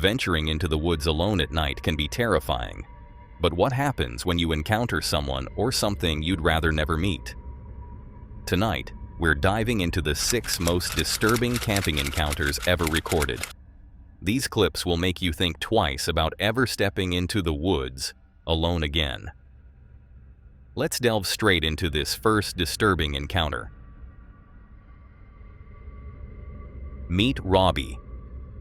Venturing into the woods alone at night can be terrifying. But what happens when you encounter someone or something you'd rather never meet? Tonight, we're diving into the 6 most disturbing camping encounters ever recorded. These clips will make you think twice about ever stepping into the woods alone again. Let's delve straight into this first disturbing encounter. Meet Robbie,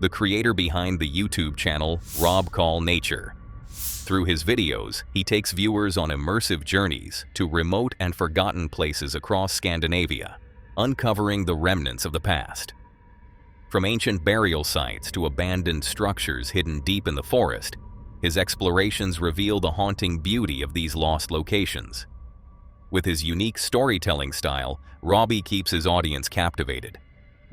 the creator behind the YouTube channel Rob Call Nature. Through his videos, he takes viewers on immersive journeys to remote and forgotten places across Scandinavia, uncovering the remnants of the past. From ancient burial sites to abandoned structures hidden deep in the forest, his explorations reveal the haunting beauty of these lost locations. With his unique storytelling style, Robbie keeps his audience captivated.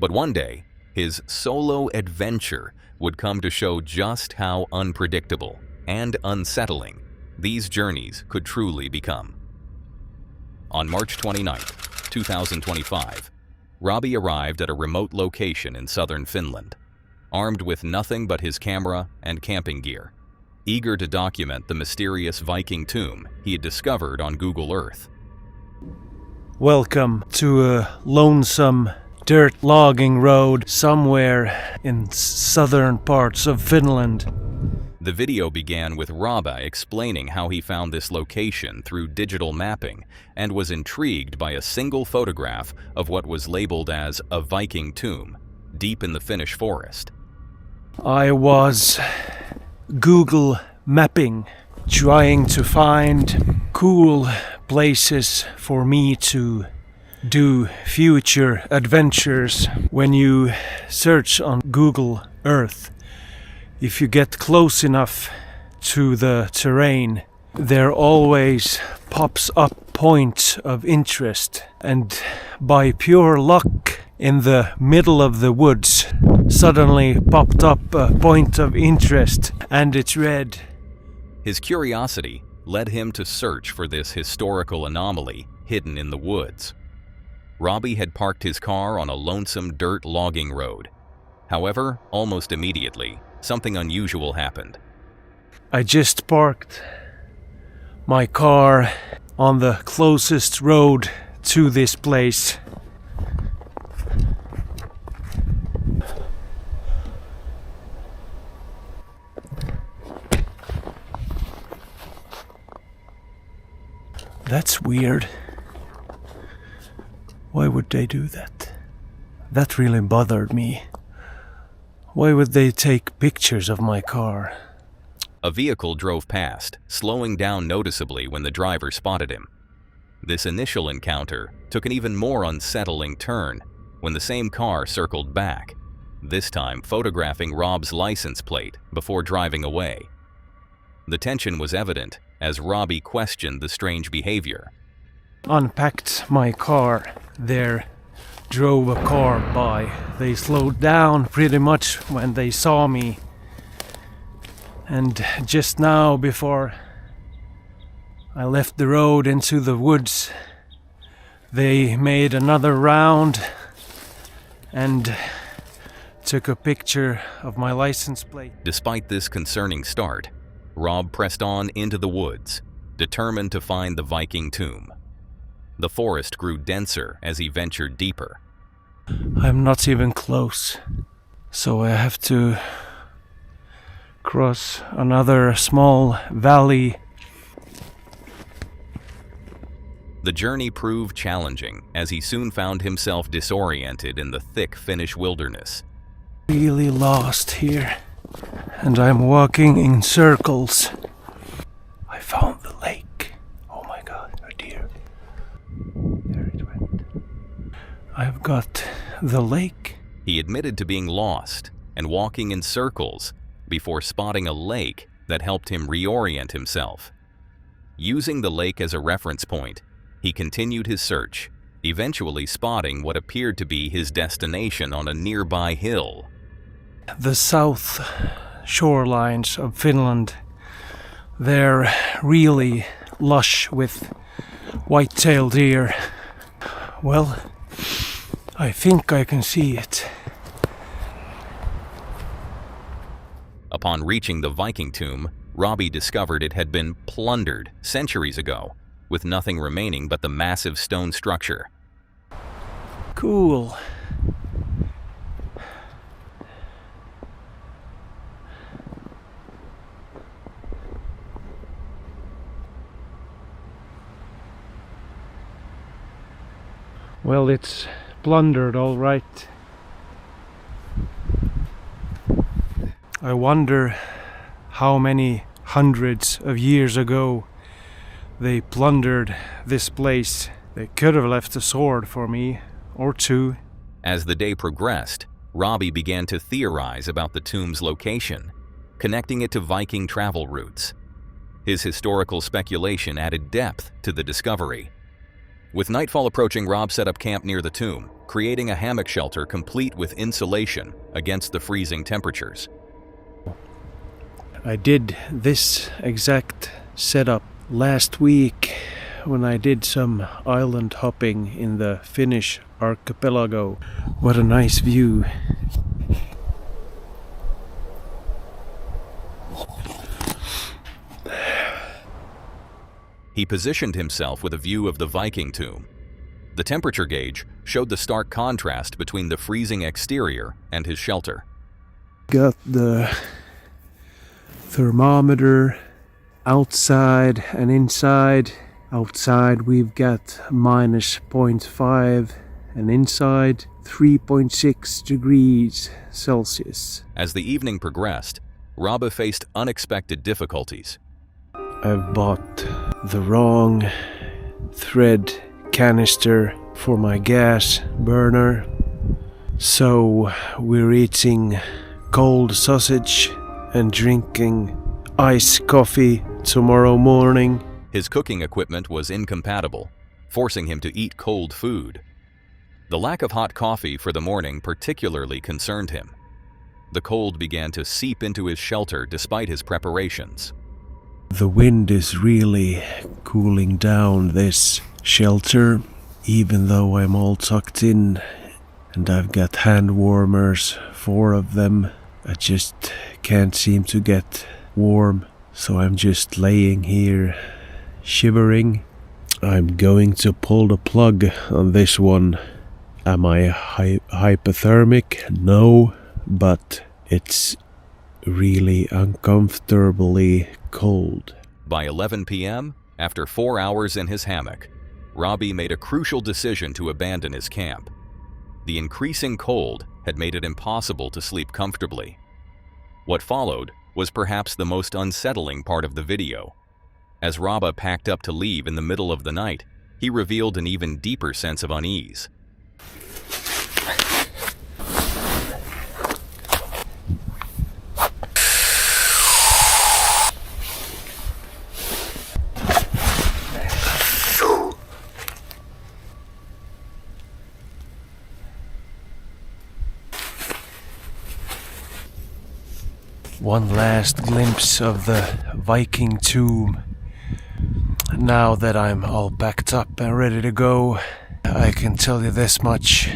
But one day, his solo adventure would come to show just how unpredictable and unsettling these journeys could truly become. On March 29, 2025, Robbie arrived at a remote location in southern Finland, armed with nothing but his camera and camping gear, eager to document the mysterious Viking tomb he had discovered on Google Earth. Welcome to a lonesome dirt logging road somewhere in southern parts of Finland. The video began with Robbie explaining how he found this location through digital mapping and was intrigued by a single photograph of what was labeled as a Viking tomb, deep in the Finnish forest. I was Google mapping, trying to find cool places for me to do future adventures. When you search on Google Earth, if you get close enough to the terrain, there always pops up points of interest, and by pure luck, in the middle of the woods suddenly popped up a point of interest, and it read. His curiosity led him to search for this historical anomaly hidden in the woods. Robbie had parked his car on a lonesome dirt logging road. However, almost immediately, something unusual happened. I just parked my car on the closest road to this place. That's weird. Why would they do that? That really bothered me. Why would they take pictures of my car? A vehicle drove past, slowing down noticeably when the driver spotted him. This initial encounter took an even more unsettling turn when the same car circled back, this time photographing Rob's license plate before driving away. The tension was evident as Robbie questioned the strange behavior. Unpacked my car. There drove a car by. They slowed down pretty much when they saw me. And just now, before I left the road into the woods, they made another round and took a picture of my license plate. Despite this concerning start, Rob pressed on into the woods, determined to find the Viking tomb. The forest grew denser as he ventured deeper. I'm not even close, so I have to cross another small valley. The journey proved challenging as he soon found himself disoriented in the thick Finnish wilderness. Really lost here, and I'm walking in circles. I found the lake. Oh my god, a deer. There it went. I've got the lake. He admitted to being lost and walking in circles before spotting a lake that helped him reorient himself. Using the lake as a reference point, he continued his search, eventually spotting what appeared to be his destination on a nearby hill. The south shorelines of Finland, they're really lush with white-tailed deer. Well, I think I can see it. Upon reaching the Viking tomb, Robbie discovered it had been plundered centuries ago, with nothing remaining but the massive stone structure. Cool. Well, it's plundered, all right. I wonder how many hundreds of years ago they plundered this place. They could have left a sword for me, or two. As the day progressed, Robbie began to theorize about the tomb's location, connecting it to Viking travel routes. His historical speculation added depth to the discovery. With nightfall approaching, Rob set up camp near the tomb, creating a hammock shelter complete with insulation against the freezing temperatures. I did this exact setup last week when I did some island hopping in the Finnish archipelago. What a nice view. He positioned himself with a view of the Viking tomb. The temperature gauge showed the stark contrast between the freezing exterior and his shelter. Got the thermometer outside and inside. Outside we've got minus 0.5 and inside 3.6 degrees Celsius. As the evening progressed, Robba faced unexpected difficulties. I've bought the wrong thread canister for my gas burner, so we're eating cold sausage and drinking iced coffee tomorrow morning. His cooking equipment was incompatible, forcing him to eat cold food. The lack of hot coffee for the morning particularly concerned him. The cold began to seep into his shelter despite his preparations. The wind is really cooling down this shelter, even though I'm all tucked in and I've got hand warmers, 4 of them. I just can't seem to get warm, so I'm just laying here shivering. I'm going to pull the plug on this one. Am I hypothermic? No, but it's really uncomfortably cold. By 11 p.m., after 4 hours in his hammock, Robbie made a crucial decision to abandon his camp. The increasing cold had made it impossible to sleep comfortably. What followed was perhaps the most unsettling part of the video. As Robba packed up to leave in the middle of the night, he revealed an even deeper sense of unease. One last glimpse of the Viking tomb. Now that I'm all packed up and ready to go, I can tell you this much.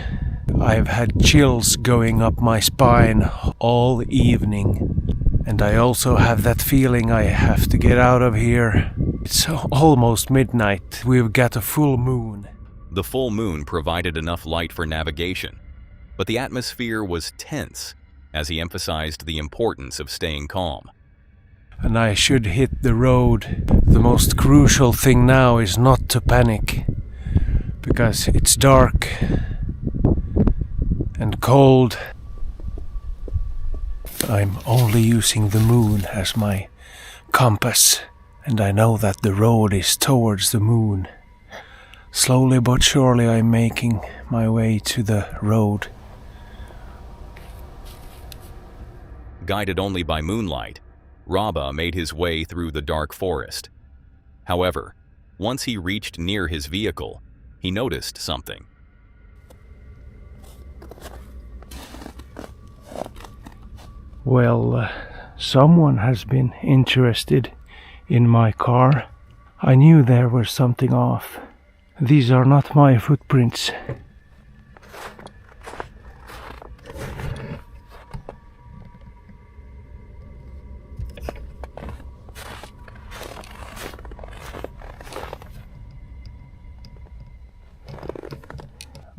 I've had chills going up my spine all evening. And I also have that feeling I have to get out of here. It's almost midnight. We've got a full moon. The full moon provided enough light for navigation, but the atmosphere was tense as he emphasized the importance of staying calm. And I should hit the road. The most crucial thing now is not to panic, because it's dark and cold. I'm only using the moon as my compass, and I know that the road is towards the moon. Slowly but surely I'm making my way to the road. Guided only by moonlight, Robba made his way through the dark forest. However, once he reached near his vehicle, he noticed something. Well, someone has been interested in my car. I knew there was something off. These are not my footprints.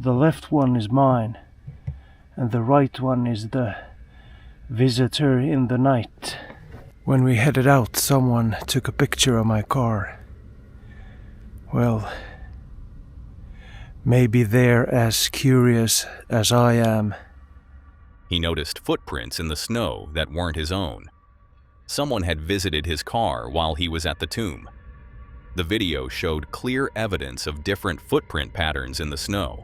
The left one is mine, and the right one is the visitor in the night. When we headed out, someone took a picture of my car. Well, maybe they're as curious as I am. He noticed footprints in the snow that weren't his own. Someone had visited his car while he was at the tomb. The video showed clear evidence of different footprint patterns in the snow.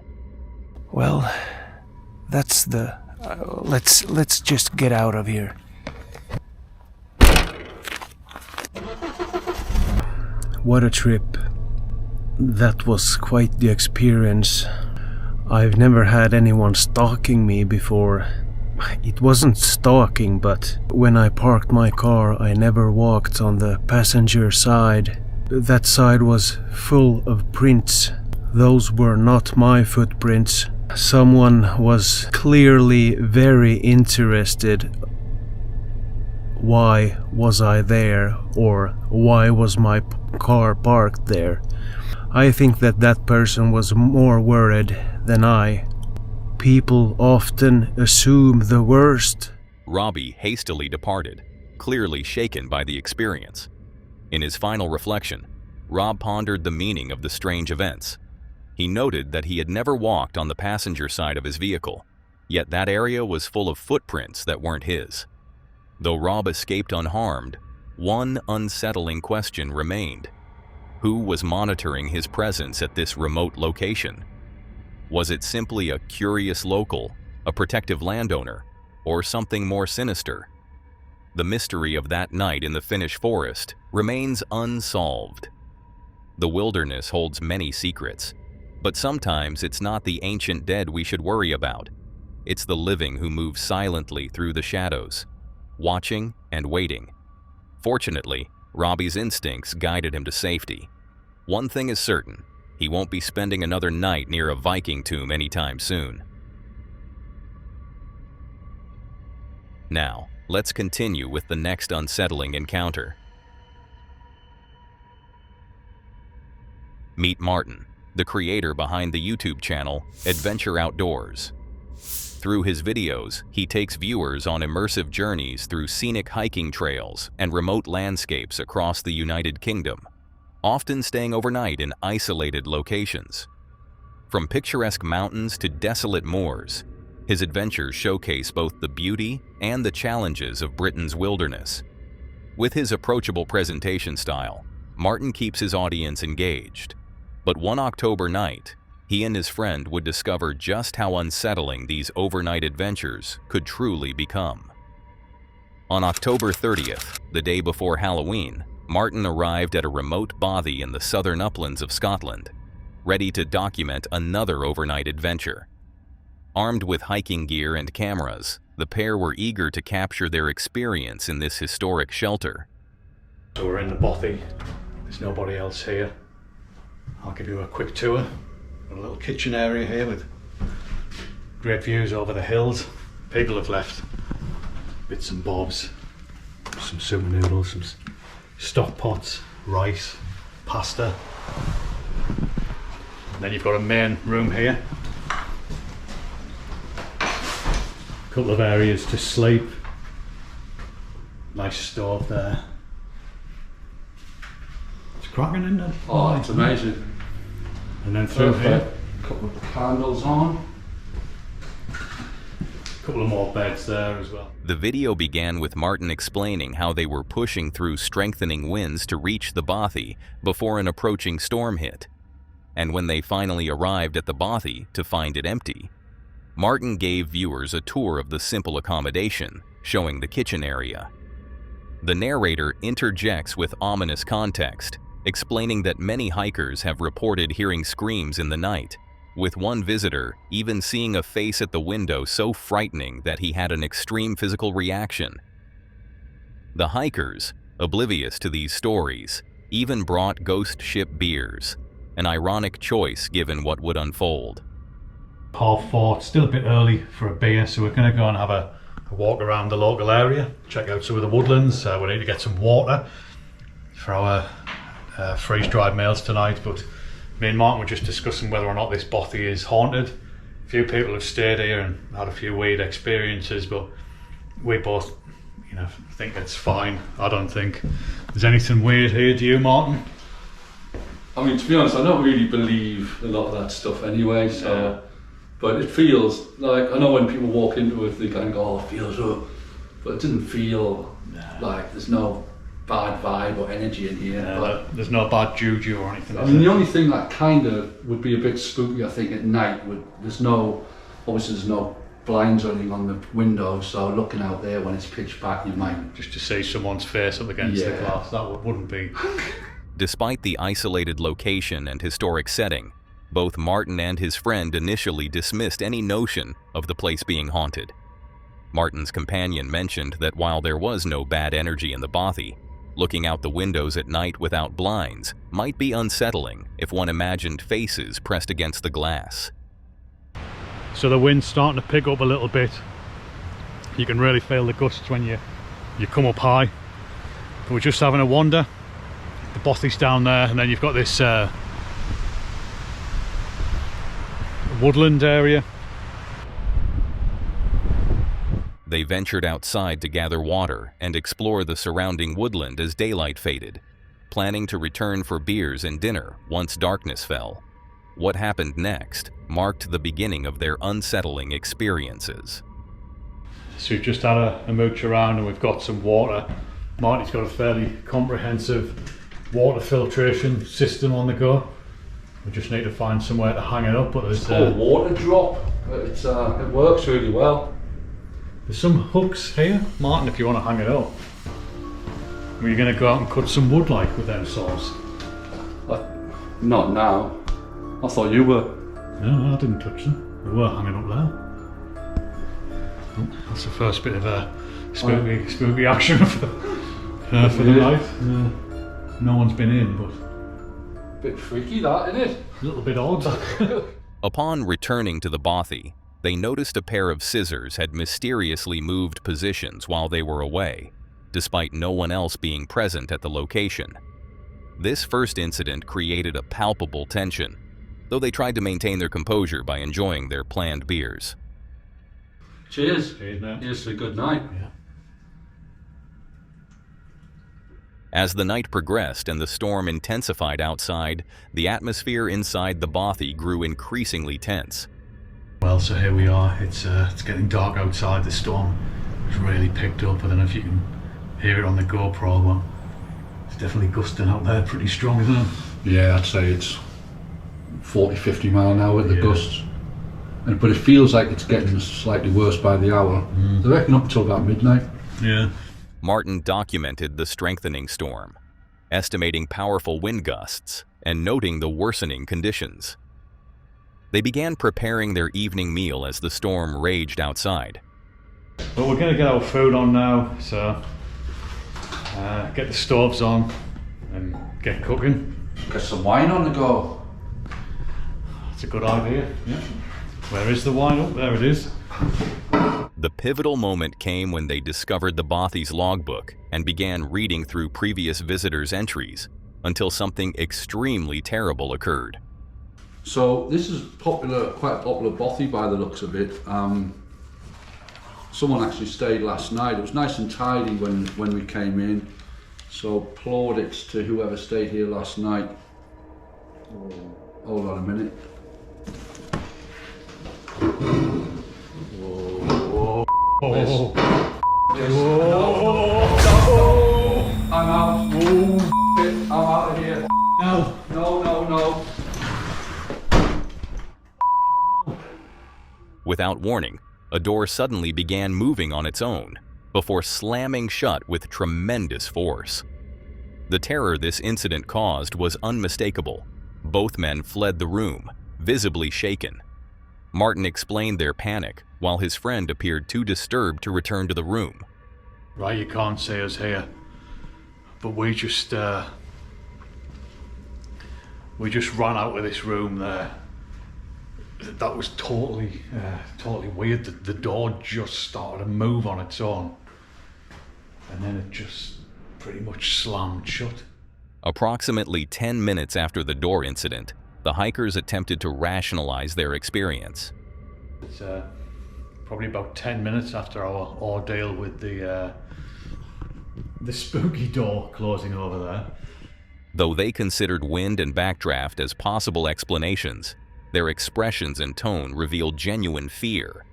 Well, that's the... let's just get out of here. What a trip. That was quite the experience. I've never had anyone stalking me before. It wasn't stalking, but when I parked my car, I never walked on the passenger side. That side was full of prints. Those were not my footprints. Someone was clearly very interested. Why was I there, or why was my car parked there? I think that person was more worried than I. People often assume the worst. Robbie hastily departed, clearly shaken by the experience. In his final reflection, Rob pondered the meaning of the strange events. He noted that he had never walked on the passenger side of his vehicle, yet that area was full of footprints that weren't his. Though Rob escaped unharmed, one unsettling question remained. Who was monitoring his presence at this remote location? Was it simply a curious local, a protective landowner, or something more sinister? The mystery of that night in the Finnish forest remains unsolved. The wilderness holds many secrets, but sometimes it's not the ancient dead we should worry about. It's the living who move silently through the shadows, watching and waiting. Fortunately, Robbie's instincts guided him to safety. One thing is certain, he won't be spending another night near a Viking tomb anytime soon. Now, let's continue with the next unsettling encounter. Meet Martin, the creator behind the YouTube channel Adventure Outdoors. Through his videos, he takes viewers on immersive journeys through scenic hiking trails and remote landscapes across the United Kingdom, often staying overnight in isolated locations. From picturesque mountains to desolate moors, his adventures showcase both the beauty and the challenges of Britain's wilderness. With his approachable presentation style, Martin keeps his audience engaged. But one October night, he and his friend would discover just how unsettling these overnight adventures could truly become. On October 30th, the day before Halloween, Martin arrived at a remote bothy in the southern uplands of Scotland, ready to document another overnight adventure. Armed with hiking gear and cameras, the pair were eager to capture their experience in this historic shelter. So we're in the bothy, there's nobody else here. I'll give you a quick tour. Got a little kitchen area here with great views over the hills. People have left bits and bobs, some soup noodles, some stock pots, rice, pasta. And then you've got a main room here. A couple of areas to sleep. Nice stove there. It's cracking, isn't it? Oh, it's amazing. And then through here, a couple of candles on. a couple of more beds there as well. The video began with Martin explaining how they were pushing through strengthening winds to reach the bothy before an approaching storm hit. And when they finally arrived at the bothy to find it empty, Martin gave viewers a tour of the simple accommodation, showing the kitchen area. The narrator interjects with ominous context, explaining that many hikers have reported hearing screams in the night, with one visitor even seeing a face at the window so frightening that he had an extreme physical reaction. The hikers, oblivious to these stories, even brought ghost ship beers, an ironic choice given what would unfold. 4:30, it's still a bit early for a beer, so we're going to go and have a walk around the local area, check out some of the woodlands. We need to get some water for our freeze-dried meals tonight, but me and Martin were just discussing whether or not this bothy is haunted. A few people have stayed here and had a few weird experiences, but we both, think it's fine. I don't think there's anything weird here. Do you, Martin? I mean, to be honest, I don't really believe a lot of that stuff anyway, so... But it feels like, I know when people walk into it, they kind of go, oh, it feels up. But it didn't feel like there's no bad vibe or energy in here. But there's no bad juju or anything. I mean, the only thing that kind of would be a bit spooky, I think, at night, there's no blinds or anything on the windows, so looking out there when it's pitch black, you might... Just to see someone's face up against the glass, that wouldn't be... Despite the isolated location and historic setting, both Martin and his friend initially dismissed any notion of the place being haunted. Martin's companion mentioned that while there was no bad energy in the bothy, looking out the windows at night without blinds might be unsettling if one imagined faces pressed against the glass. So the wind's starting to pick up a little bit. You can really feel the gusts when you come up high. But we're just having a wander. The bothy's down there, and then you've got this woodland area. They ventured outside to gather water and explore the surrounding woodland as daylight faded, planning to return for beers and dinner once darkness fell. What happened next marked the beginning of their unsettling experiences. So we've just had a mooch around and we've got some water. Marty's got a fairly comprehensive water filtration system on the go. We just need to find somewhere to hang it up. But there's it's called water drop, but it works really well. There's some hooks here, Martin, if you want to hang it up. Were you going to go out and cut some wood like with them saws? Not now. I thought you were. No, I didn't touch them. They were hanging up there. Oh, that's the first bit of spooky action for the night. No one's been in, but... Bit freaky that, isn't it? A little bit odd. Upon returning to the bothy, they noticed a pair of scissors had mysteriously moved positions while they were away, despite no one else being present at the location. This first incident created a palpable tension, though they tried to maintain their composure by enjoying their planned beers. Cheers. Cheers, mate. Here's to a good night. Yeah. As the night progressed and the storm intensified outside, the atmosphere inside the bothy grew increasingly tense. Well, so here we are. It's getting dark outside. The storm has really picked up. I don't know if you can hear it on the GoPro, but it's definitely gusting out there pretty strong, isn't it? Yeah, I'd say it's 40-50 mile an hour, the gusts. But it feels like it's getting slightly worse by the hour. I reckon up until about midnight. Yeah. Martin documented the strengthening storm, estimating powerful wind gusts and noting the worsening conditions. They began preparing their evening meal as the storm raged outside. Well, we're going to get our food on now, so get the stoves on and get cooking. Get some wine on the go. That's a good idea, yeah. Where is the wine? Oh, there it is. The pivotal moment came when they discovered the bothy's logbook and began reading through previous visitors' entries until something extremely terrible occurred. So this is quite a popular bothy by the looks of it. Someone actually stayed last night. It was nice and tidy when we came in. So plaudits to whoever stayed here last night. Hold on a minute. Oh. Yes. I'm out. I'm out of here. No. No. Without warning, a door suddenly began moving on its own before slamming shut with tremendous force. The terror this incident caused was unmistakable. Both men fled the room, visibly shaken. Martin explained their panic, while his friend appeared too disturbed to return to the room. Right, you can't see us here, but we just ran out of this room there. That was totally weird. The door just started to move on its own, and then it just pretty much slammed shut. Approximately 10 minutes after the door incident, the hikers attempted to rationalize their experience. It's probably about 10 minutes after our ordeal with the spooky door closing over there. Though they considered wind and backdraft as possible explanations, their expressions and tone revealed genuine fear.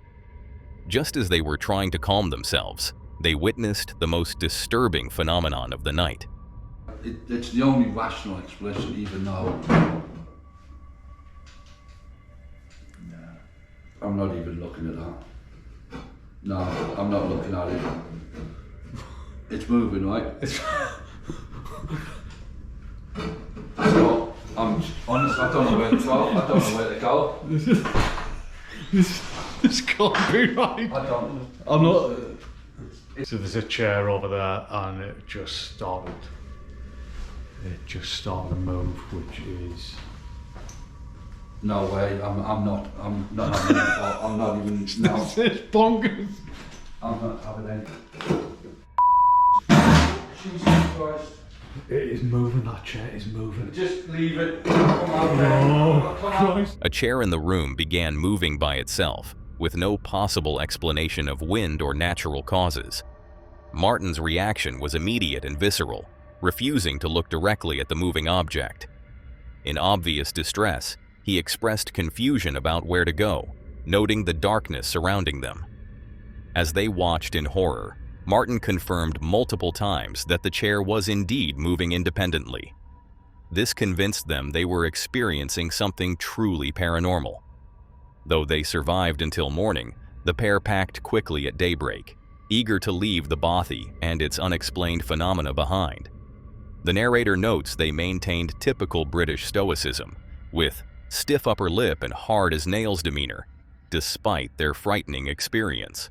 Just as they were trying to calm themselves, they witnessed the most disturbing phenomenon of the night. It's the only rational explanation, even though I'm not even looking at that. No, I'm not looking at it. It's moving, right? So, I'm honest, I don't know where to go. I don't know where to go. This can't be right. I'm not. So there's a chair over there and it just started to move, which is... No way, I'm not even, no. This is bonkers. I'm not having any. Jesus Christ. It is moving, that chair is moving. Just leave it. Come on, man. Come on. A chair in the room began moving by itself, with no possible explanation of wind or natural causes. Martin's reaction was immediate and visceral, refusing to look directly at the moving object. In obvious distress, he expressed confusion about where to go, noting the darkness surrounding them. As they watched in horror, Martin confirmed multiple times that the chair was indeed moving independently. This convinced them they were experiencing something truly paranormal. Though they survived until morning, the pair packed quickly at daybreak, eager to leave the bothy and its unexplained phenomena behind. The narrator notes they maintained typical British stoicism, with stiff upper lip and hard-as-nails demeanor, despite their frightening experience.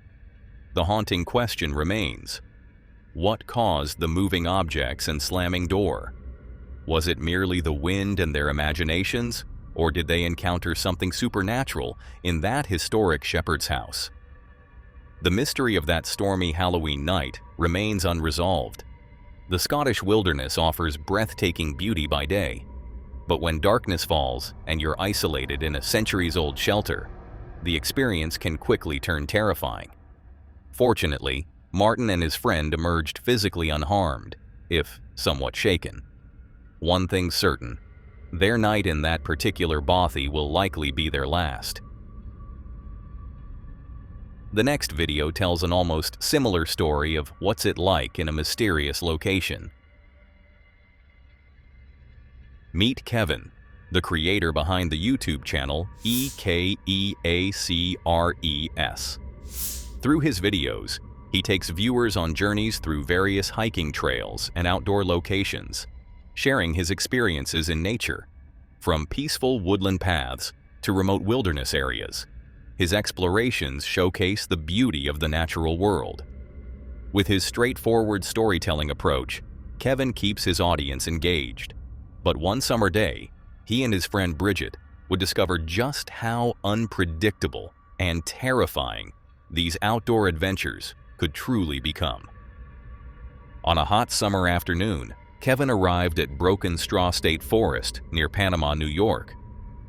The haunting question remains: what caused the moving objects and slamming door? Was it merely the wind and their imaginations, or did they encounter something supernatural in that historic shepherd's house? The mystery of that stormy Halloween night remains unresolved. The Scottish wilderness offers breathtaking beauty by day, but when darkness falls and you're isolated in a centuries-old shelter, the experience can quickly turn terrifying. Fortunately, Martin and his friend emerged physically unharmed, if somewhat shaken. One thing's certain: their night in that particular bothy will likely be their last. The next video tells an almost similar story of what's it like in a mysterious location. Meet Kevin, the creator behind the YouTube channel EKEACRES. Through his videos, he takes viewers on journeys through various hiking trails and outdoor locations, sharing his experiences in nature. From peaceful woodland paths to remote wilderness areas, his explorations showcase the beauty of the natural world. With his straightforward storytelling approach, Kevin keeps his audience engaged. But one summer day, he and his friend Bridget would discover just how unpredictable and terrifying these outdoor adventures could truly become. On a hot summer afternoon, Kevin arrived at Broken Straw State Forest near Panama, New York,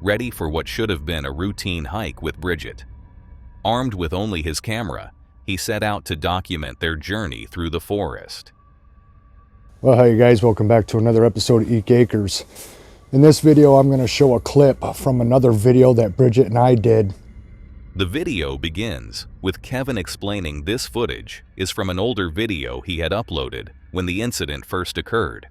ready for what should have been a routine hike with Bridget. Armed with only his camera, he set out to document their journey through the forest. Well, hi you guys, welcome back to another episode of Eek Acres. In this video, I'm going to show a clip from another video that Bridget and I did. The video begins with Kevin explaining this footage is from an older video he had uploaded when the incident first occurred,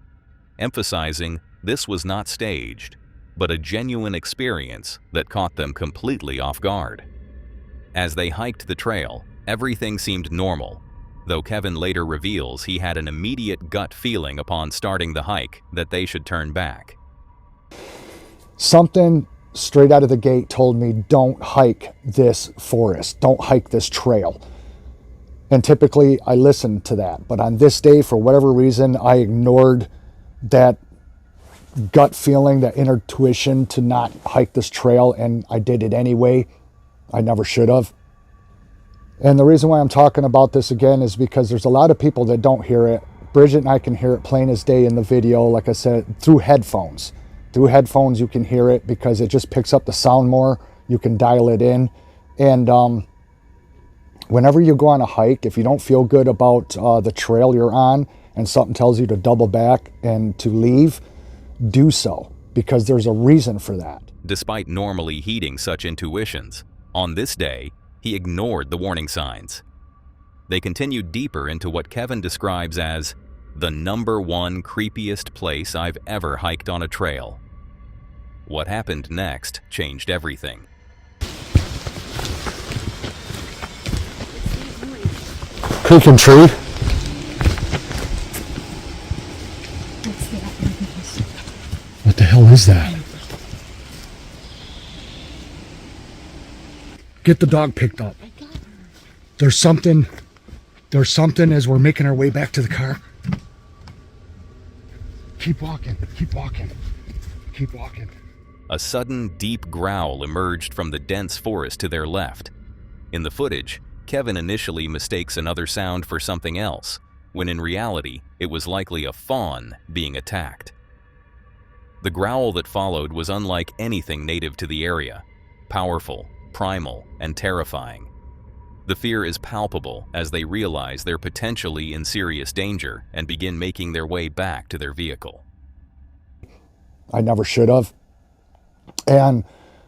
emphasizing this was not staged, but a genuine experience that caught them completely off guard. As they hiked the trail, everything seemed normal, though Kevin later reveals he had an immediate gut feeling upon starting the hike that they should turn back. Something straight out of the gate told me, don't hike this forest, don't hike this trail. And typically I listened to that, but on this day, for whatever reason, I ignored that gut feeling, that inner intuition to not hike this trail, and I did it anyway. I never should have. And the reason why I'm talking about this again is because there's a lot of people that don't hear it. Bridget and I can hear it plain as day in the video, like I said, through headphones. Through headphones you can hear it because it just picks up the sound more. You can dial it in. And whenever you go on a hike, if you don't feel good about the trail you're on and something tells you to double back and to leave, do so, because there's a reason for that. Despite normally heeding such intuitions, on this day, he ignored the warning signs. They continued deeper into what Kevin describes as the #1 creepiest place I've ever hiked on a trail. What happened next changed everything. Creaking tree. What the hell is that? Get the dog picked up. There's something as we're making our way back to the car. Keep walking, keep walking, keep walking. A sudden, deep growl emerged from the dense forest to their left. In the footage, Kevin initially mistakes another sound for something else, when in reality, it was likely a fawn being attacked. The growl that followed was unlike anything native to the area, powerful, primal, and terrifying. The fear is palpable as they realize they're potentially in serious danger and begin making their way back to their vehicle. I never should have. And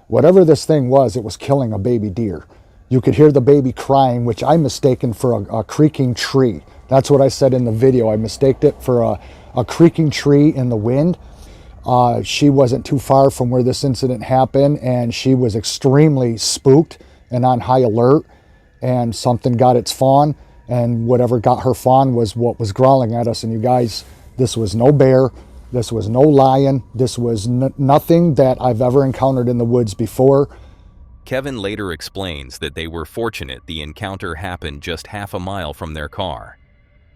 whatever this thing was, it was killing a baby deer. You could hear the baby crying, which I mistaken for a creaking tree. That's what I said in the video. I mistaked it for a creaking tree in the wind. She wasn't too far from where this incident happened, and she was extremely spooked and on high alert, and something got its fawn, and whatever got her fawn was what was growling at us. And you guys, this was no bear, this was no lion, this was nothing that I've ever encountered in the woods before. Kevin later explains that they were fortunate the encounter happened just half a mile from their car.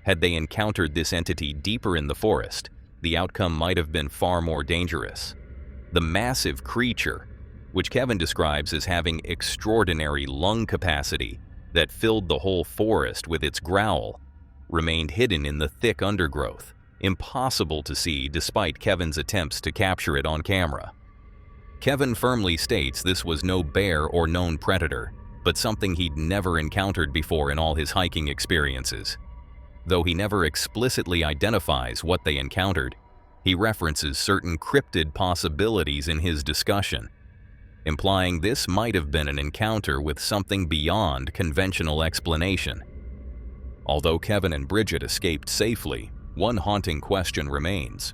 Had they encountered this entity deeper in the forest, the outcome might have been far more dangerous. The massive creature, which Kevin describes as having extraordinary lung capacity that filled the whole forest with its growl, remained hidden in the thick undergrowth, impossible to see despite Kevin's attempts to capture it on camera. Kevin firmly states this was no bear or known predator, but something he'd never encountered before in all his hiking experiences. Though he never explicitly identifies what they encountered, he references certain cryptid possibilities in his discussion, implying this might have been an encounter with something beyond conventional explanation. Although Kevin and Bridget escaped safely, one haunting question remains.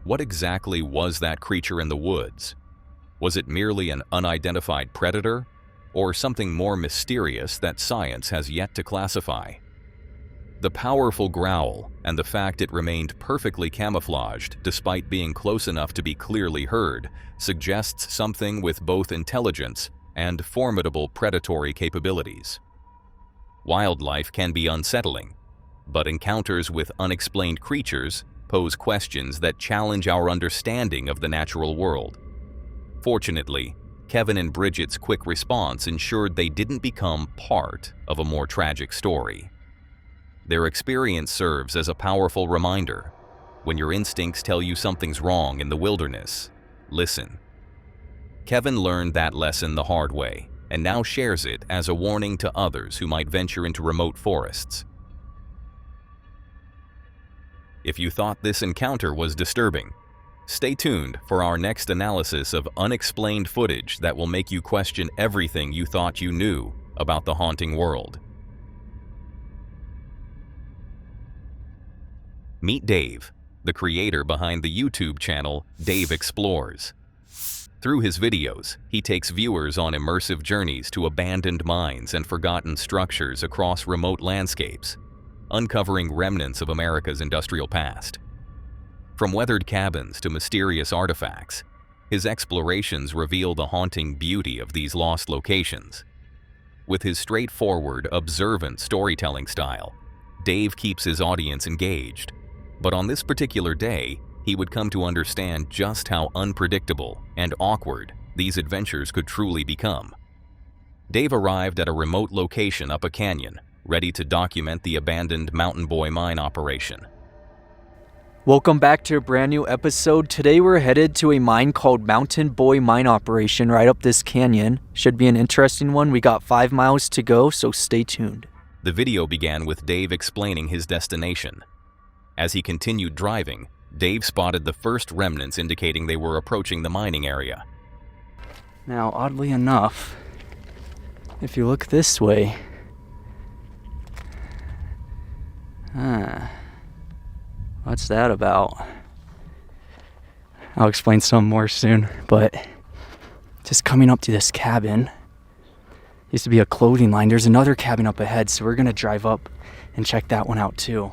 What exactly was that creature in the woods? Was it merely an unidentified predator, or something more mysterious that science has yet to classify? The powerful growl and the fact it remained perfectly camouflaged despite being close enough to be clearly heard suggests something with both intelligence and formidable predatory capabilities. Wildlife can be unsettling, but encounters with unexplained creatures pose questions that challenge our understanding of the natural world. Fortunately, Kevin and Bridget's quick response ensured they didn't become part of a more tragic story. Their experience serves as a powerful reminder. When your instincts tell you something's wrong in the wilderness, listen. Kevin learned that lesson the hard way and now shares it as a warning to others who might venture into remote forests. If you thought this encounter was disturbing, stay tuned for our next analysis of unexplained footage that will make you question everything you thought you knew about the haunting world. Meet Dave, the creator behind the YouTube channel Dave Explores. Through his videos, he takes viewers on immersive journeys to abandoned mines and forgotten structures across remote landscapes, uncovering remnants of America's industrial past. From weathered cabins to mysterious artifacts, his explorations reveal the haunting beauty of these lost locations. With his straightforward, observant storytelling style, Dave keeps his audience engaged. But on this particular day, he would come to understand just how unpredictable and awkward these adventures could truly become. Dave arrived at a remote location up a canyon, ready to document the abandoned Mountain Boy mine operation. Welcome back to a brand new episode. Today we're headed to a mine called Mountain Boy Mine Operation right up this canyon. Should be an interesting one. We got 5 miles to go, so stay tuned. The video began with Dave explaining his destination. As he continued driving, Dave spotted the first remnants indicating they were approaching the mining area. Now, oddly enough, if you look this way, what's that about? I'll explain some more soon, but just coming up to this cabin, used to be a clothing line. There's another cabin up ahead, so we're gonna drive up and check that one out too.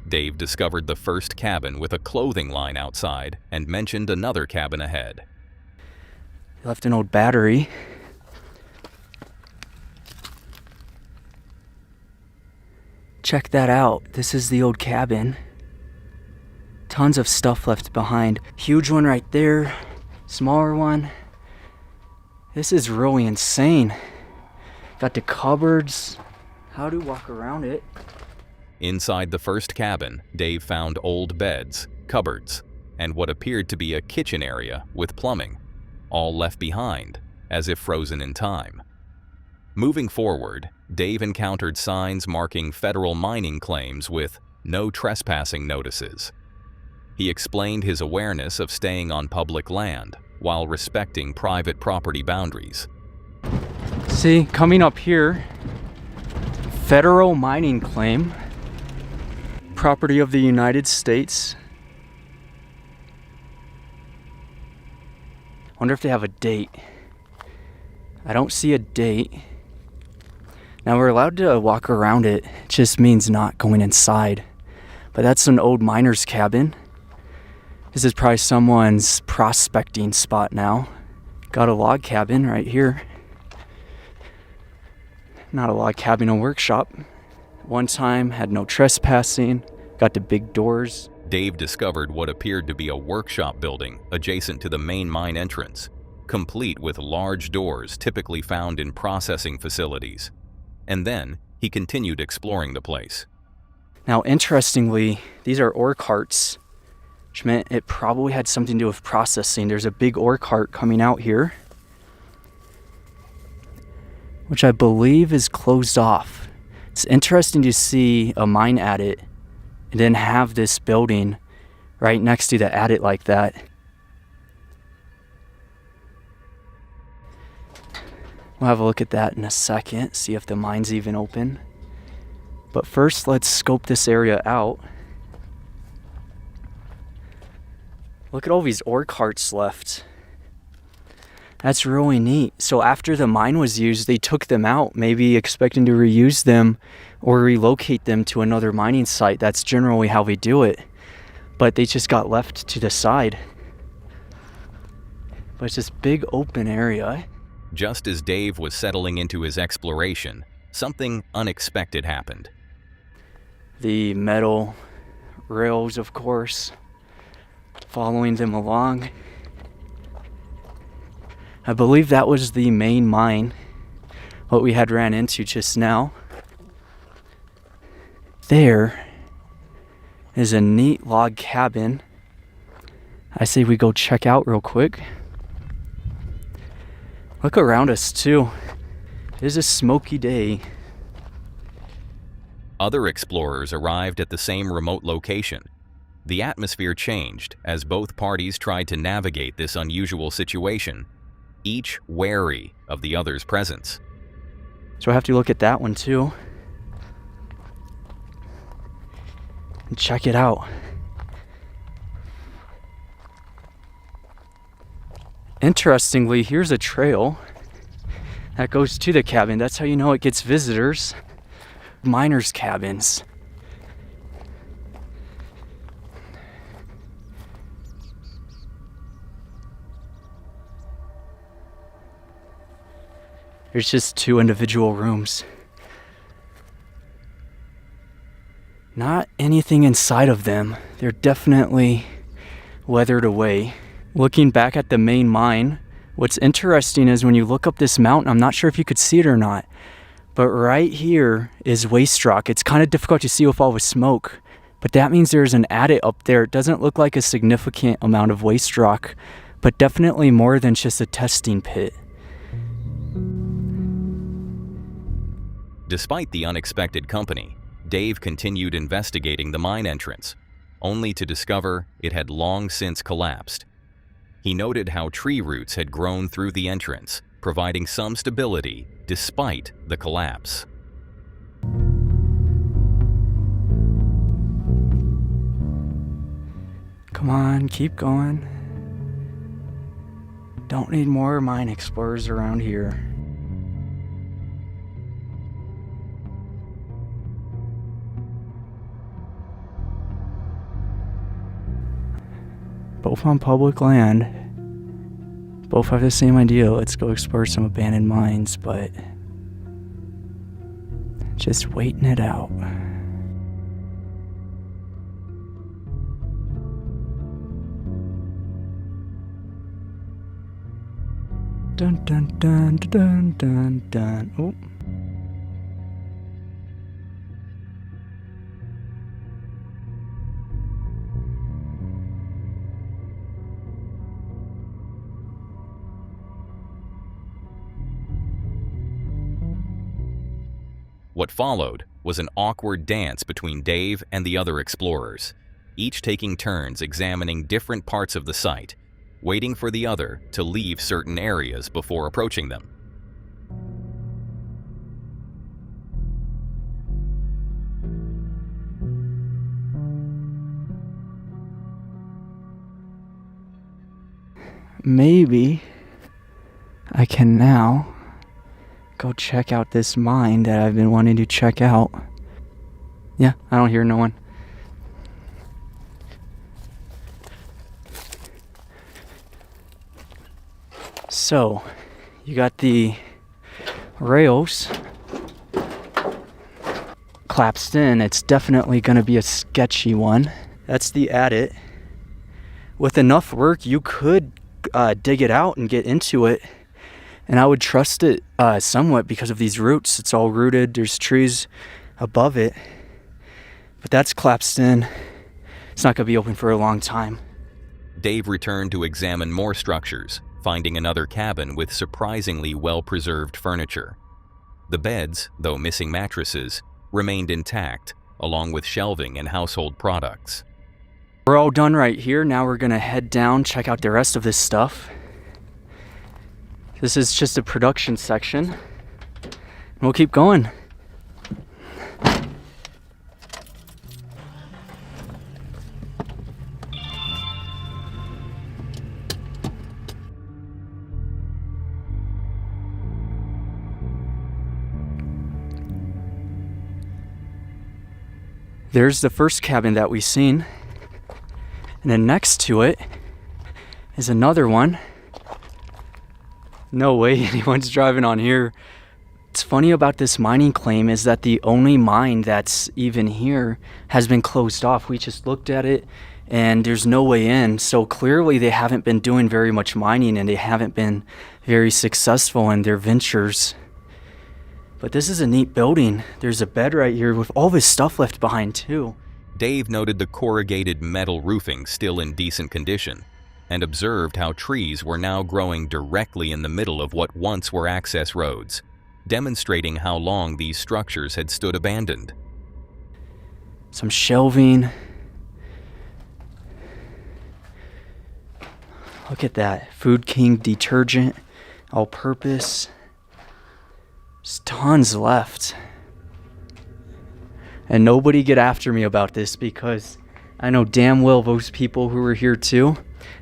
Dave discovered the first cabin with a clothing line outside and mentioned another cabin ahead. Left an old battery. Check that out. This is the old cabin. Tons of stuff left behind. Huge one right there. Smaller one. This is really insane. Got the cupboards. How to walk around it. Inside the first cabin, Dave found old beds, cupboards, and what appeared to be a kitchen area with plumbing, all left behind, as if frozen in time. Moving forward, Dave encountered signs marking federal mining claims with no trespassing notices. He explained his awareness of staying on public land while respecting private property boundaries. See, coming up here, federal mining claim, property of the United States. Wonder if they have a date. I don't see a date. Now we're allowed to walk around it. It just means not going inside. But that's an old miner's cabin. This is probably someone's prospecting spot now. Got a log cabin right here. Not a log cabin, a workshop. One time had no trespassing. Got the big doors. Dave discovered what appeared to be a workshop building adjacent to the main mine entrance, complete with large doors typically found in processing facilities. And then he continued exploring the place. Now, interestingly, these are ore carts, which meant it probably had something to do with processing. There's a big ore cart coming out here, which I believe is closed off. It's interesting to see a mine adit and then have this building right next to the adit like that. We'll have a look at that in a second, see if the mine's even open. But first, let's scope this area out. Look at all these ore carts left. That's really neat. So after the mine was used, they took them out, maybe expecting to reuse them or relocate them to another mining site. That's generally how we do it. But they just got left to the side. But it's this big open area. Just as Dave was settling into his exploration, something unexpected happened. The metal rails, of course, following them along. I believe that was the main mine, what we had ran into just now. There is a neat log cabin. I say we go check out real quick. Look around us too. It is a smoky day. Other explorers arrived at the same remote location. The atmosphere changed as both parties tried to navigate this unusual situation, each wary of the other's presence. So I have to look at that one too. And check it out. Interestingly, here's a trail that goes to the cabin. That's how you know it gets visitors. Miners' cabins. There's just 2 individual rooms. Not anything inside of them. They're definitely weathered away. Looking back at the main mine, what's interesting is when you look up this mountain, I'm not sure if you could see it or not, but right here is waste rock. It's kind of difficult to see with all the smoke, But that means there's an adit up there. It doesn't look like a significant amount of waste rock, but definitely more than just a testing pit. Despite the unexpected company, Dave continued investigating the mine entrance, only to discover it had long since collapsed. He noted how tree roots had grown through the entrance, providing some stability despite the collapse. Come on, keep going. Don't need more mine explorers around here. Both on public land. Both have the same idea. Let's go explore some abandoned mines, but just waiting it out. Dun dun dun dun dun dun. Oh. What followed was an awkward dance between Dave and the other explorers, each taking turns examining different parts of the site, waiting for the other to leave certain areas before approaching them. Maybe I can now go check out this mine that I've been wanting to check out. Yeah, I don't hear no one. So, you got the rails collapsed in. It's definitely going to be a sketchy one. That's the adit. With enough work, you could dig it out and get into it. And I would trust it somewhat because of these roots. It's all rooted. There's trees above it. But that's collapsed in. It's not going to be open for a long time. Dave returned to examine more structures, finding another cabin with surprisingly well-preserved furniture. The beds, though missing mattresses, remained intact, along with shelving and household products. We're all done right here. Now we're going to head down, check out the rest of this stuff. This is just a production section. And we'll keep going. There's the first cabin that we've seen. And then next to it is another one. No way anyone's driving on here. What's funny about this mining claim is that the only mine that's even here has been closed off. We just looked at it and there's no way in. So clearly they haven't been doing very much mining and they haven't been very successful in their ventures. But this is a neat building. There's a bed right here with all this stuff left behind too. Dave noted the corrugated metal roofing still in decent condition, and observed how trees were now growing directly in the middle of what once were access roads, demonstrating how long these structures had stood abandoned. Some shelving. Look at that. Food King detergent, all-purpose. There's tons left. And nobody get after me about this because I know damn well those people who were here too,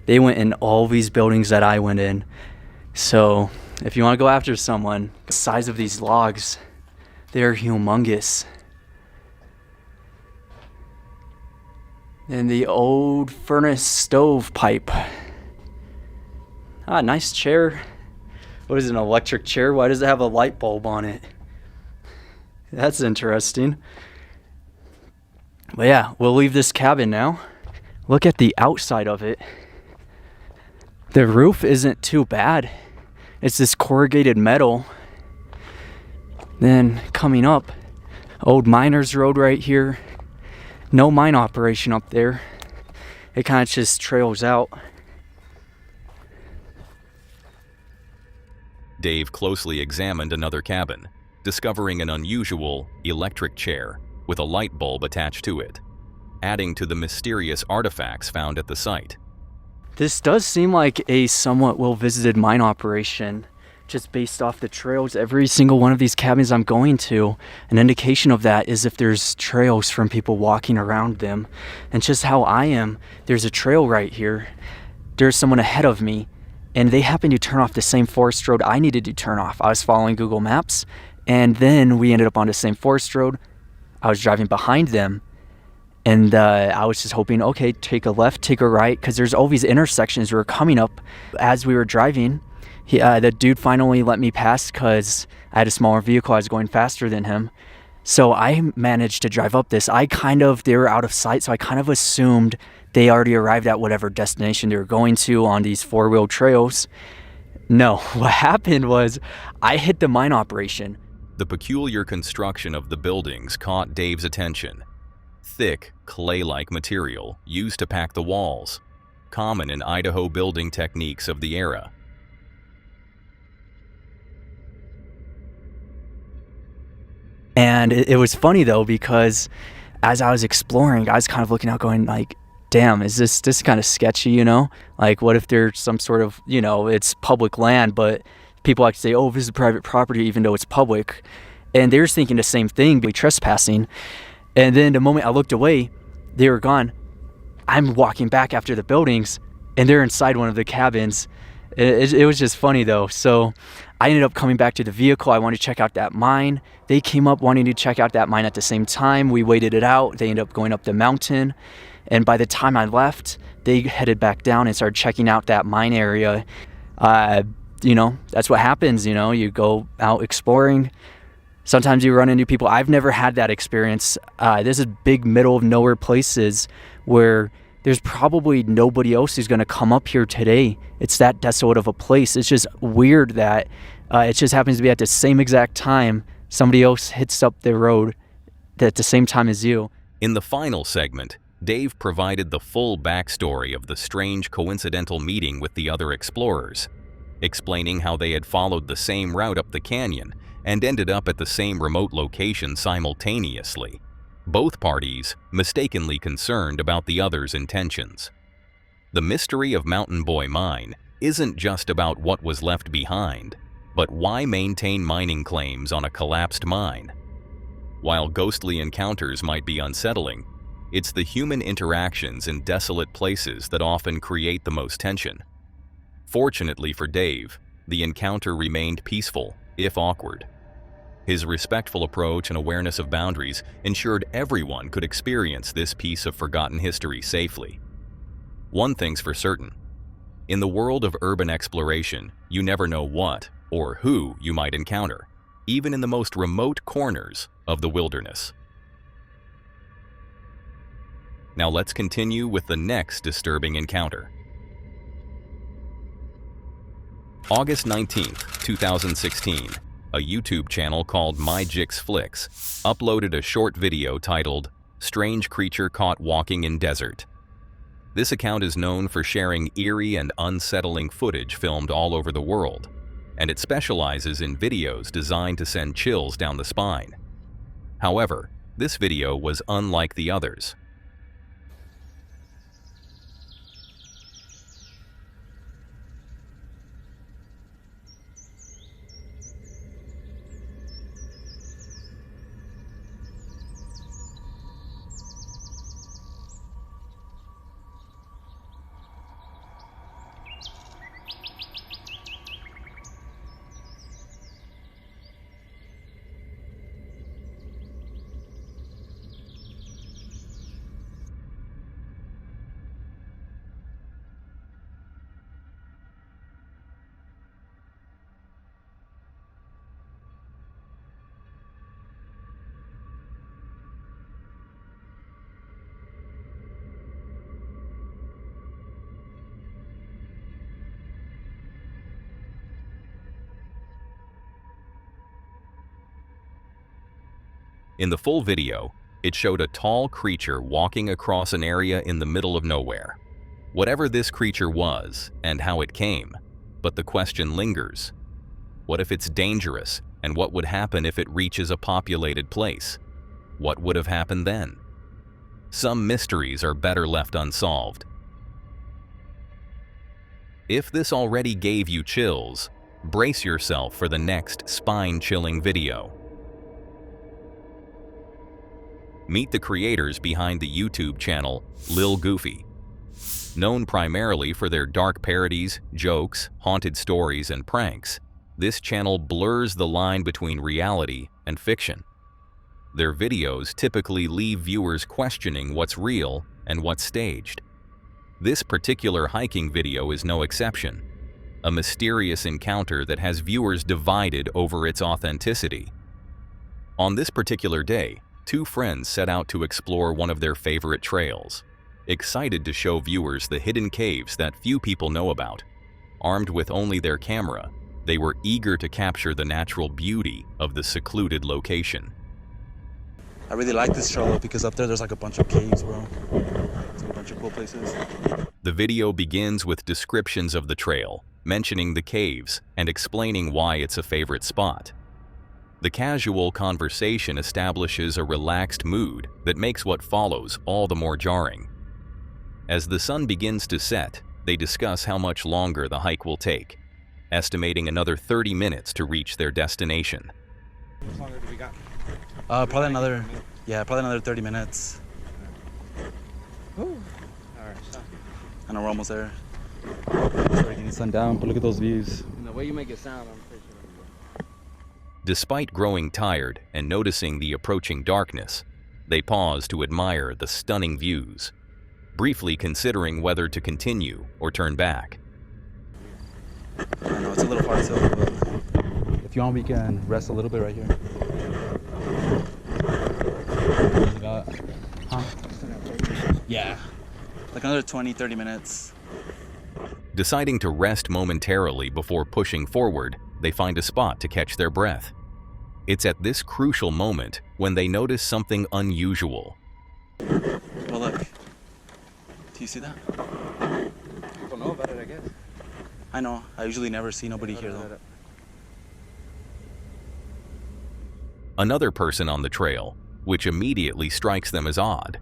they went in all these buildings that I went in. So if you want to go after someone, the size of these logs, they're humongous. And the old furnace stove pipe. Ah, nice chair. What is it, an electric chair? Why does it have a light bulb on it? That's interesting. But yeah, we'll leave this cabin now. Look at the outside of it. The roof isn't too bad. It's this corrugated metal. Then coming up, old miners road right here. No mine operation up there. It kind of just trails out. Dave closely examined another cabin, discovering an unusual electric chair with a light bulb attached to it, adding to the mysterious artifacts found at the site. This does seem like a somewhat well-visited mine operation, just based off the trails. Every single one of these cabins I'm going to, an indication of that is if there's trails from people walking around them. And just how I am, there's a trail right here. There's someone ahead of me, and they happened to turn off the same forest road I needed to turn off. I was following Google Maps, and then we ended up on the same forest road. I was driving behind them, and I was just hoping, okay, take a left, take a right, because there's all these intersections we were coming up. As we were driving, the dude finally let me pass because I had a smaller vehicle. I was going faster than him. So I managed to drive up this. They were out of sight, so I kind of assumed they already arrived at whatever destination they were going to on these four-wheel trails. No, what happened was I hit the mine operation. The peculiar construction of the buildings caught Dave's attention. Thick, clay-like material used to pack the walls, common in Idaho building techniques of the era. And it was funny though, because as I was exploring, I was kind of looking out going like, damn, is this kind of sketchy, you know? Like, what if there's some sort of, you know, it's public land, but people like to say, oh, this is private property, even though it's public. And they're thinking the same thing, be trespassing. And then the moment I looked away, they were gone. I'm walking back after the buildings, and they're inside one of the cabins. It was just funny though. So I ended up coming back to the vehicle. I wanted to check out that mine. They came up wanting to check out that mine at the same time. We waited it out. They ended up going up the mountain. And by the time I left, they headed back down and started checking out that mine area. You know, that's what happens, you know, you go out exploring. Sometimes you run into people. I've never had that experience. This is big middle of nowhere places where there's probably nobody else who's going to come up here today. It's that desolate of a place. It's just weird that it just happens to be at the same exact time somebody else hits up the road at the same time as you. In the final segment, Dave provided the full backstory of the strange coincidental meeting with the other explorers, explaining how they had followed the same route up the canyon and ended up at the same remote location simultaneously, both parties mistakenly concerned about the other's intentions. The mystery of Mountain Boy Mine isn't just about what was left behind, but why maintain mining claims on a collapsed mine? While ghostly encounters might be unsettling, it's the human interactions in desolate places that often create the most tension. Fortunately for Dave, the encounter remained peaceful, if awkward. His respectful approach and awareness of boundaries ensured everyone could experience this piece of forgotten history safely. One thing's for certain. In the world of urban exploration, you never know what or who you might encounter, even in the most remote corners of the wilderness. Now let's continue with the next disturbing encounter. August 19th, 2016, a YouTube channel called MyJixFlix uploaded a short video titled "Strange Creature Caught Walking in Desert." This account is known for sharing eerie and unsettling footage filmed all over the world, and it specializes in videos designed to send chills down the spine. However, this video was unlike the others. In the full video, It showed a tall creature walking across an area in the middle of nowhere. Whatever this creature was and how it came, but the question lingers. What if it's dangerous, and what would happen if it reaches a populated place? What would have happened then? Some mysteries are better left unsolved. If this already gave you chills, brace yourself for the next spine-chilling video. Meet the creators behind the YouTube channel Lil Goofy. Known primarily for their dark parodies, jokes, haunted stories, and pranks, this channel blurs the line between reality and fiction. Their videos typically leave viewers questioning what's real and what's staged. This particular hiking video is no exception, a mysterious encounter that has viewers divided over its authenticity. On this particular day, two friends set out to explore one of their favorite trails, excited to show viewers the hidden caves that few people know about. Armed with only their camera, they were eager to capture the natural beauty of the secluded location. I really like this trail because up there's like a bunch of caves, bro. It's a bunch of cool places. The video begins with descriptions of the trail, mentioning the caves and explaining why it's a favorite spot. The casual conversation establishes a relaxed mood that makes what follows all the more jarring. As the sun begins to set, they discuss how much longer the hike will take, estimating another 30 minutes to reach their destination. How much longer do we got? Probably another 30 minutes. All right, stop. I know we're almost there. Starting getting sundown, but look at those views. And the way you make it sound, I'm pretty sure. Despite growing tired and noticing the approaching darkness, they pause to admire the stunning views, briefly considering whether to continue or turn back. I know it's a little hard still, but if you want, we can rest a little bit right here. Yeah, like another 20-30 minutes. Deciding to rest momentarily before pushing forward, they find a spot to catch their breath. It's at this crucial moment when they notice something unusual. Well, look. Do you see that? I don't know about it, I guess. I know. I usually never see nobody here, though. Another person on the trail, which immediately strikes them as odd,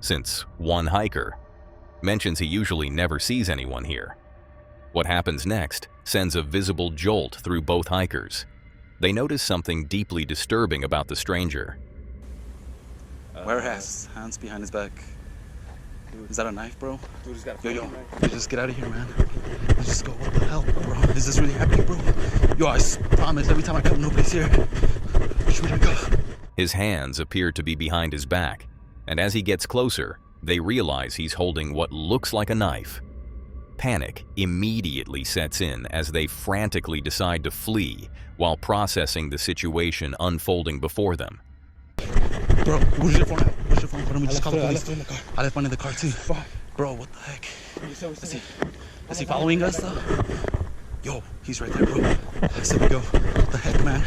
since one hiker mentions he usually never sees anyone here. What happens next sends a visible jolt through both hikers. They notice something deeply disturbing about the stranger. Where has hands behind his back? Is that a knife, bro? Dude, he's got Yo, just get out of here, man. Let's just go. What the hell, bro? Is this really happening, bro? Yo, I promise, every time I come, nobody's here. Should we go? His hands appear to be behind his back, and as he gets closer, they realize he's holding what looks like a knife. Panic immediately sets in as they frantically decide to flee while processing the situation unfolding before them. Bro, where's your phone at? Where's your phone? Why don't we just call the police? I left one in the car too. Bro, what the heck? Is he following us though? Yo, he's right there, bro. I said we go. What the heck, man?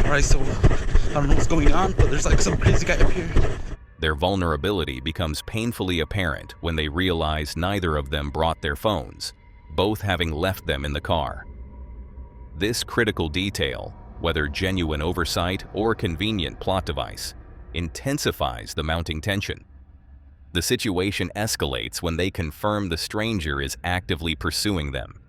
Alright, so I don't know what's going on, but there's like some crazy guy up here. Their vulnerability becomes painfully apparent when they realize neither of them brought their phones, both having left them in the car. This critical detail, whether genuine oversight or convenient plot device, intensifies the mounting tension. The situation escalates when they confirm the stranger is actively pursuing them.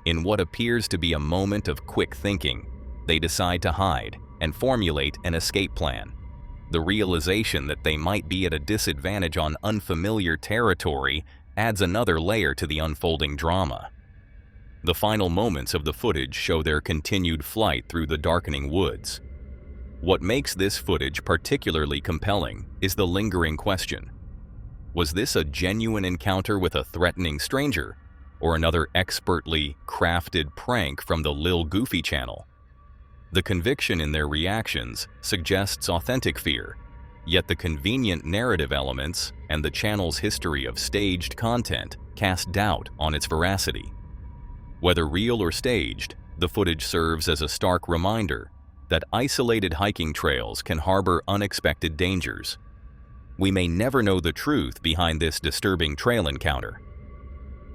In what appears to be a moment of quick thinking, they decide to hide and formulate an escape plan. The realization that they might be at a disadvantage on unfamiliar territory adds another layer to the unfolding drama. The final moments of the footage show their continued flight through the darkening woods. What makes this footage particularly compelling is the lingering question. Was this a genuine encounter with a threatening stranger? or another expertly crafted prank from the Lil Goofy channel. The conviction in their reactions suggests authentic fear, yet the convenient narrative elements and the channel's history of staged content cast doubt on its veracity. Whether real or staged, the footage serves as a stark reminder that isolated hiking trails can harbor unexpected dangers. We may never know the truth behind this disturbing trail encounter.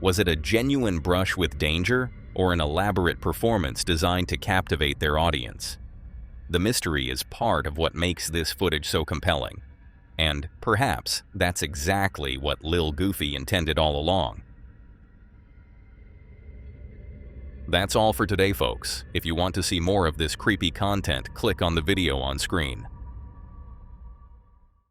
Was it a genuine brush with danger or an elaborate performance designed to captivate their audience? The mystery is part of what makes this footage so compelling. And perhaps that's exactly what Lil Goofy intended all along. That's all for today, folks. If you want to see more of this creepy content, click on the video on screen.